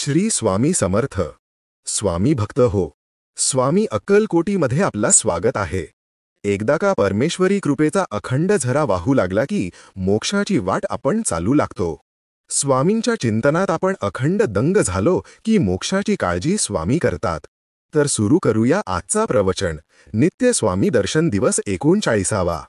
श्री स्वामी समर्थ. स्वामी भक्त हो. स्वामी अक्कलकोटीमध्ये आपला स्वागत आहे. एकदा का परमेश्वरी कृपेचा अखंड झरा वाहू लागला की मोक्षाची वाट आपण चालू लागतो. स्वामींच्या चिंतनात आपण अखंड दंग झालो की मोक्षाची काळजी स्वामी करतात. तर सुरू करूया आजचा प्रवचन. नित्य स्वामी दर्शन दिवस 39वा.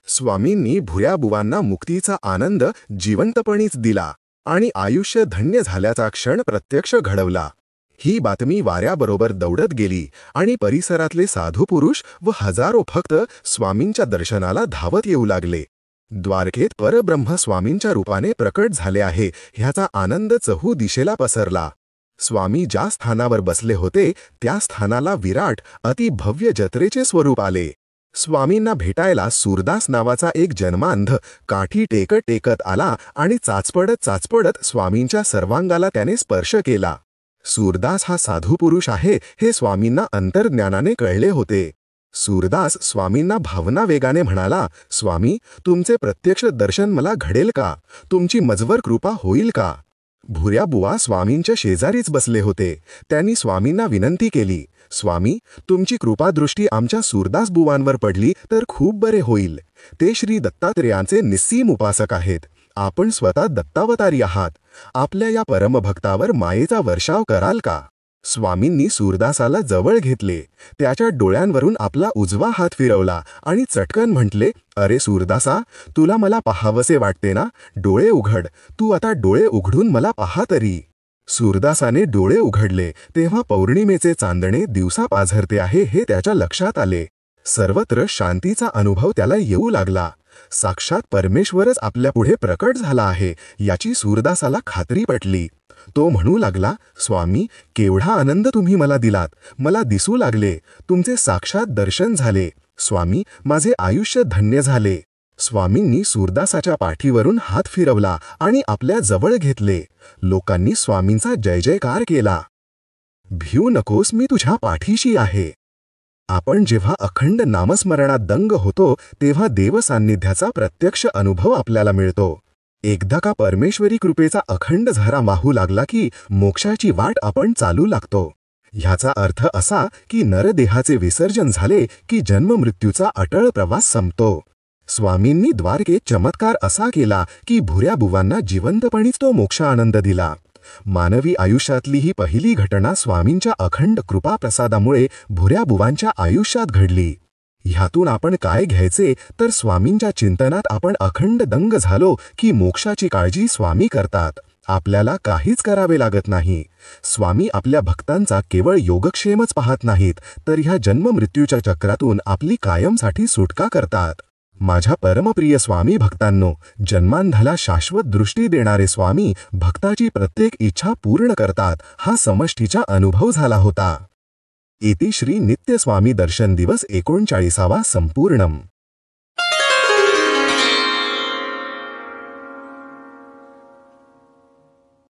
स्वामींनी भुऱ्याबुवांना मुक्तीचा आनंद जिवंतपणीच दिला आणि आयुष्य धन्य झाल्याचा क्षण प्रत्यक्ष घडवला. ही बातमी वाऱ्याबरोबर दौडत गेली आणि परिसरातले साधू पुरुष व हजारो भक्त स्वामींच्या दर्शनाला धावत येऊ लागले. द्वारकेत परब्रह्म स्वामींच्या रूपाने प्रकट झाले आहे ह्याचा आनंद चहू दिशेला पसरला. स्वामी ज्या स्थानावर बसले होते त्या स्थानाला विराट अतिभव्य जत्रेचे स्वरूप आले. स्वामींना भेटायला सूरदास नावाचा एक जन्मांध काठी टेकत टेकत आला आणि चाचपडत स्वामींच्या सर्वांगाला त्याने स्पर्श केला. सूरदास हा साधू पुरुष आहे हे स्वामींना अंतर्ज्ञानाने कळले होते. सूरदास स्वामींना भावनावेगाने म्हणाला, स्वामी, तुमचे प्रत्यक्ष दर्शन मला घडेल का? तुमची मजवर कृपा होईल का? भुऱ्याबुवा स्वामींच्या शेजारीच बसले होते. त्यांनी स्वामींना विनंती केली, स्वामी, तुमची कृपादृष्टी आमच्या सूरदास बुवांवर पडली तर खूप बरे होईल. ते श्री दत्तात्रेयांचे निस्सीम उपासक आहेत. आपण स्वतः दत्तावतारी आहात. आपल्या या परमभक्तावर मायेचा वर्षाव कराल का? स्वामींनी सूरदासाला जवळ घेतले. त्याच्या डोळ्यांवरून आपला उजवा हात फिरवला आणि चटकन म्हटले, अरे सूरदासा, तुला मला पाहावसे वाटते ना? डोळे उघड. तू आता डोळे उघडून मला पहा तरी. सूरदासाने डोळे उघडले तेव्हा पौर्णिमेचे चांदणे दिवसा पाझरते आहे हे त्याच्या लक्षात आले. सर्वत्र शांतीचा अनुभव त्याला येऊ लागला. साक्षात परमेश्वरच आपल्यापुढे प्रकट झाला आहे याची सूरदासाला खात्री पटली. तो म्हणू लागला, स्वामी, केवढा आनंद तुम्ही मला दिलात. मला दिसू लागले. तुमचे साक्षात दर्शन झाले. स्वामी, माझे आयुष्य धन्य झाले. स्वामींनी सूरदासाच्या पाठीवरून हात फिरवला आणि आपल्या जवळ घेतले. लोकांनी स्वामींचा जय जयकार केला. भिऊ नकोस, मी तुझ्या पाठीशी आहे. आपण जेव्हा अखंड नामस्मरणात दंग होतो तेव्हा देवसान्निध्याचा प्रत्यक्ष अनुभव आपल्याला मिळतो. एकदा का परमेश्वरी कृपेचा अखंड झरा वाहू लागला की मोक्षाची वाट आपण चालू लागतो. ह्याचा अर्थ असा की नरदेहाचे विसर्जन झाले की जन्ममृत्यूचा अटळ प्रवास संपतो. स्वामींनी द्वारकेत चमत्कार असा केला की भुऱ्याबुवांना जिवंतपणीच तो मोक्षानंद दिला. मानवी आयुष्यातली ही पहिली घटना स्वामींच्या अखंड कृपाप्रसादामुळे भुऱ्याबुवांच्या आयुष्यात घडली. ह्यातून आपण काय घ्यायचे तर स्वामींच्या चिंतनात आपण अखंड दंग झालो की मोक्षाची काळजी स्वामी करतात. आपल्याला काहीच करावे लागत नाही. स्वामी आपल्या भक्तांचा केवळ योगक्षेमच पाहत नाहीत तर ह्या जन्ममृत्यूच्या चक्रातून आपली कायमसाठी सुटका करतात. माझ्या परमप्रिय स्वामी भक्तांनो, जन्मांधाला शाश्वत दृष्टी देणारे स्वामी भक्ताची प्रत्येक इच्छा पूर्ण करतात हा समष्टीचा अनुभव झाला होता. इति श्री नित्य स्वामी दर्शन दिवस 39वा संपूर्णम.